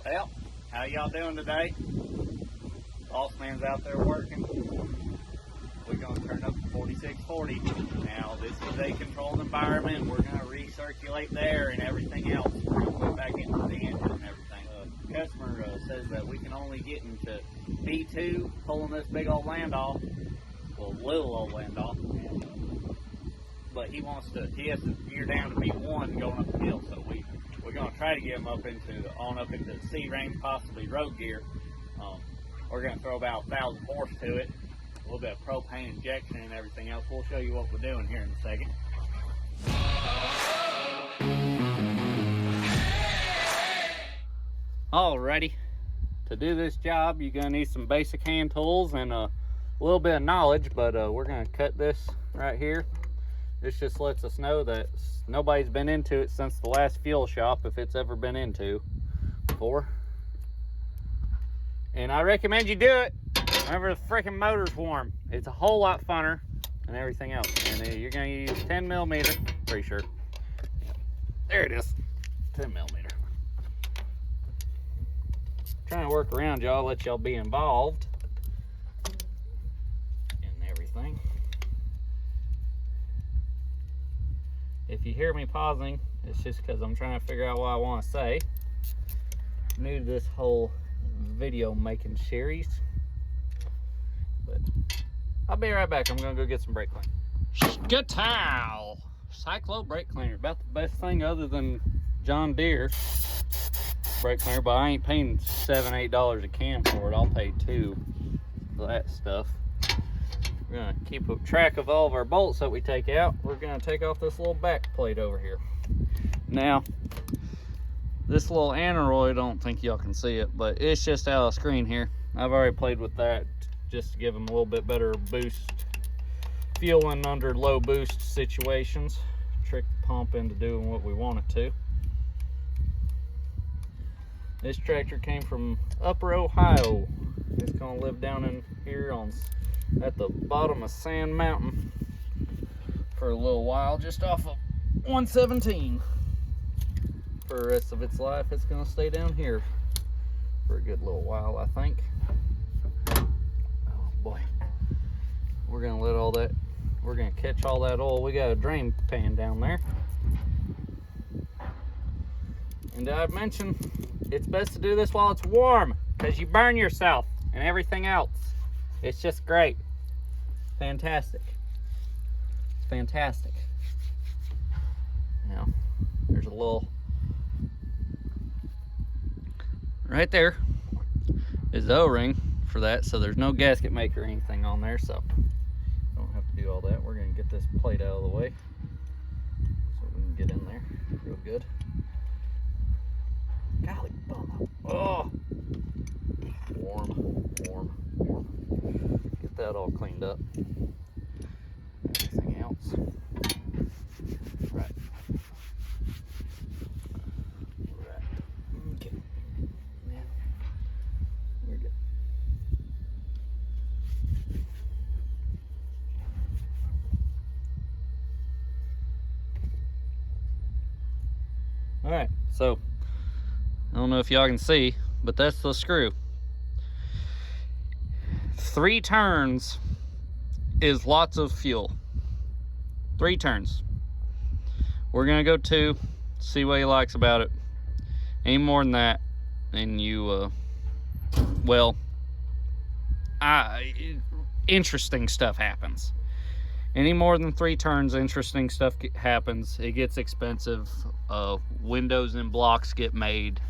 Well, how y'all doing today? Boss man's out there working. We're going to turn up to 4640. Now, this is a controlled environment. We're going to recirculate the air and everything else. We're going to put back into the engine and everything. The customer says that we can only get into B2 pulling this big old land off. Well, little old land off. But he has to gear down to B1 going up the hill. So we're going to try to get him up into the C range, possibly road gear. We're going to throw about 1,000 horse to it, a little bit of propane injection and everything else. We'll show you what we're doing here in a second. Alrighty, to do this job, you're going to need some basic hand tools and a little bit of knowledge, but we're going to cut this right here. This just lets us know that nobody's been into it since the last fuel shop, if it's ever been into before. And I recommend you do it whenever the freaking motor's warm. It's a whole lot funner and everything else. And you're gonna use 10 millimeter, pretty sure. There it is, 10 millimeter. Trying to work around y'all, let y'all be involved in everything. If you hear me pausing, it's just because I'm trying to figure out what I want to say. New to this whole video making series, but I'll be right back. I'm gonna go get some brake cleaner. Skatow! Cyclo brake cleaner, about the best thing other than John Deere brake cleaner, but I ain't paying $7-8 a can for it. I'll pay $2 for that stuff. We're gonna keep track of all of our bolts that we take out. We're gonna take off this little back plate over here. Now, this little aneroid, I don't think y'all can see it, but it's just out of screen here. I've already played with that just to give them a little bit better boost, fueling under low boost situations. Trick the pump into doing what we want it to. This tractor came from Upper Ohio. It's gonna live down in here at the bottom of Sand Mountain for a little while, just off of 117. For the rest of its life, it's going to stay down here for a good little while, I think. Oh boy, we're going to let all that, we're going to catch all that oil. We got a drain pan down there, and I've mentioned it's best to do this while it's warm because you burn yourself and everything else. It's just great. Fantastic. It's fantastic. Now, there's a little, right there is the O-ring for that, so there's no gasket maker or anything on there, so don't have to do all that. We're going to get this plate out of the way so we can get in there real good. Golly bum. Oh! Warm. Get that all cleaned up. Everything else. Right. Okay. Yeah. We're good. Alright, so I don't know if y'all can see, but that's the screw. 3 turns is lots of fuel. 3 turns. We're gonna go 2, see what he likes about it. Any more than that, and you, interesting stuff happens. Any more than 3 turns, interesting stuff happens. It gets expensive. Windows and blocks get made.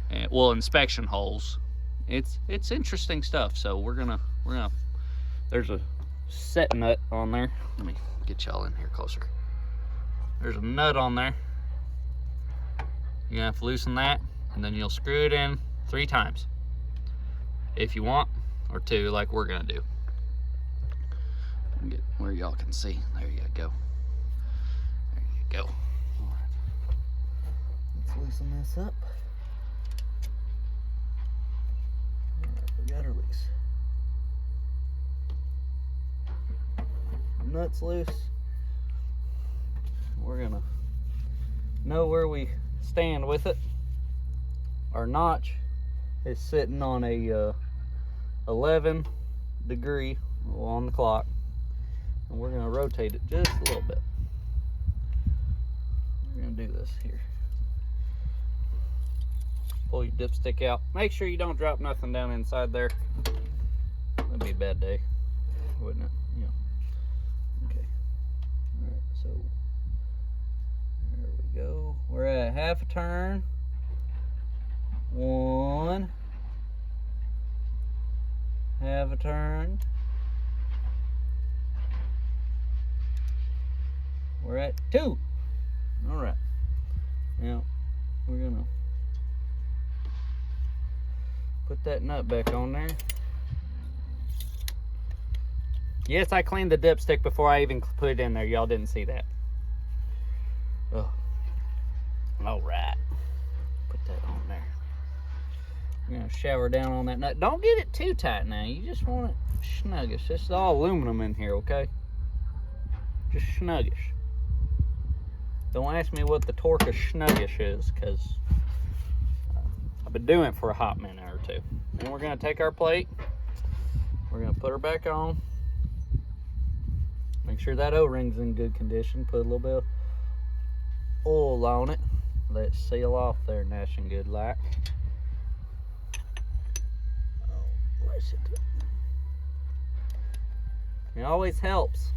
And, inspection holes. It's interesting stuff. So we're gonna. There's a set nut on there. Let me get y'all in here closer. There's a nut on there. You're gonna have to loosen that, and then you'll screw it in 3 times if you want, or 2 like we're gonna do. Get where y'all can see. There you go. There you go. All right. Let's loosen this up. All right, we got her loose. Nuts loose. We're gonna know where we stand with it. Our notch is sitting on a 11 degree on the clock, and we're going to rotate it just a little bit. We're going to do this here. Pull your dipstick out. Make sure you don't drop nothing down inside there. That'd be a bad day, wouldn't it? Yeah. Okay. All right, so there we go. We're at half a turn. 1. Half a turn. We're at 2. All right. Now we're gonna put that nut back on there. Yes, I cleaned the dipstick before I even put it in there. Y'all didn't see that. Oh. All right. Put that on there. I'm gonna shower down on that nut. Don't get it too tight now. You just want it snuggish. This is all aluminum in here, okay? Just snuggish. Don't ask me what the torque of snuggish is, because I've been doing it for a hot minute or two. Then we're gonna take our plate. We're gonna put her back on. Make sure that O-ring's in good condition. Put a little bit of oil on it. Let it seal off there nice and good like. It always helps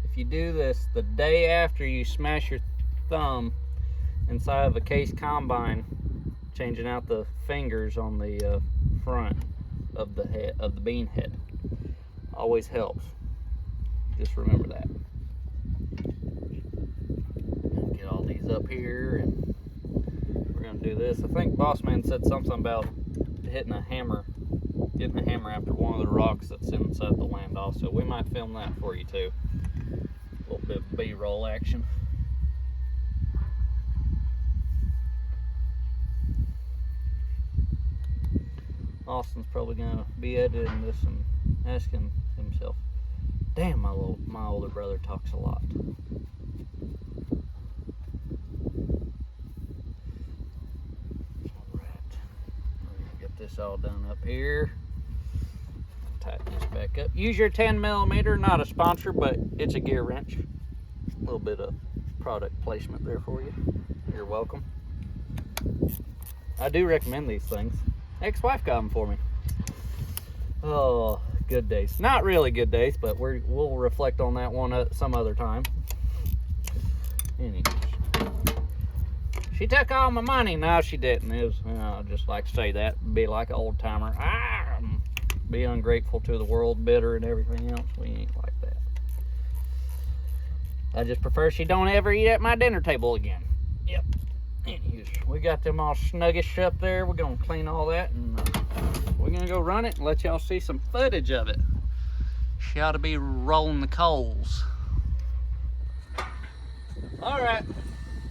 if you do this the day after you smash your thumb inside of a case combine, changing out the fingers on the front of the head of the bean head. Always helps. Just remember that. Get all these up here, and we're gonna do this. I think Boss Man said something about hitting a hammer after one of the rocks that's inside the land also. We might film that for you too. A little bit of B-roll action. Austin's probably gonna be editing this and asking himself, damn, my older brother talks a lot. Alright, we're gonna get this all done up here. Tighten this back up. Use your 10mm, not a sponsor, but it's a gear wrench. A little bit of product placement there for you. You're welcome. I do recommend these things. Ex-wife got them for me. Oh, good days. Not really good days, but we'll reflect on that one some other time. Anyways, she took all my money. No, she didn't. It was, I just like to say that. Be like an old timer. Be ungrateful to the world, bitter and everything else. We ain't like that. I just prefer she don't ever eat at my dinner table again. Yep. Anyways, we got them all snuggish up there. We're gonna clean all that, and we're gonna go run it and let y'all see some footage of it. She ought to be rolling the coals. All right,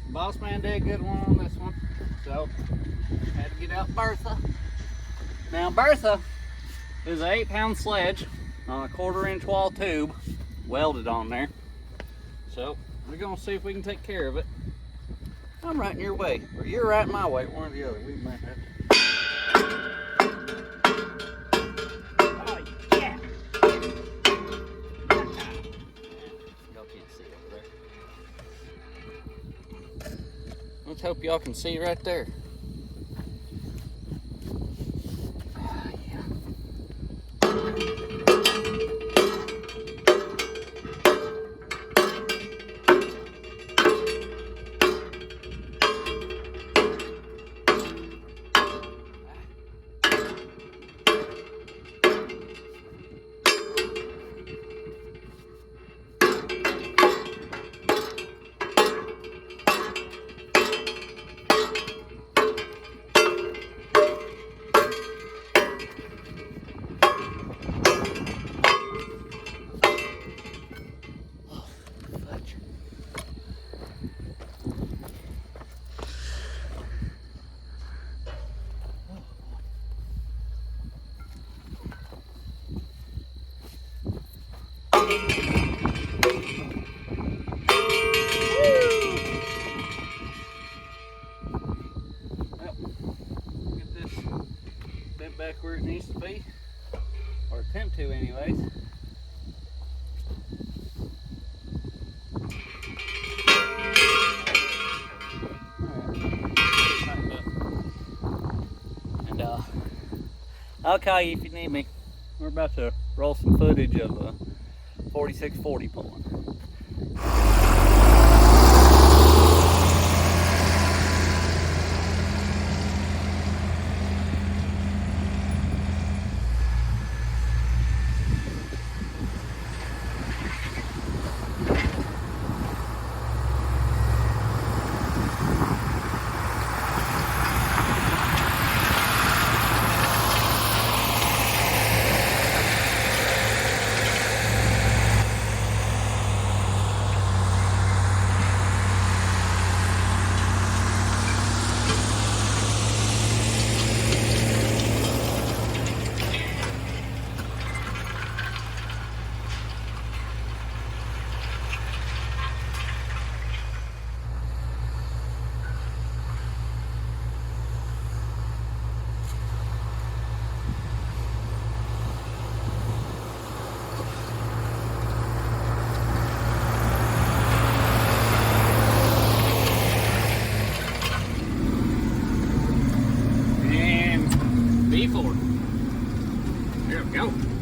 Boss Man did a good one on this one, so had to get out Bertha. Now Bertha is an 8-pound sledge on a 1/4-inch wall tube welded on there. So we're gonna see if we can take care of it. I'm right in your way, or you're right in my way, one or the other. We might have to. Oh yeah! Y'all can't see over there. Let's hope y'all can see right there. back where it needs to be, or attempt to anyways. And I'll call you if you need me. We're about to roll some footage of a 4640 pulling. There we go.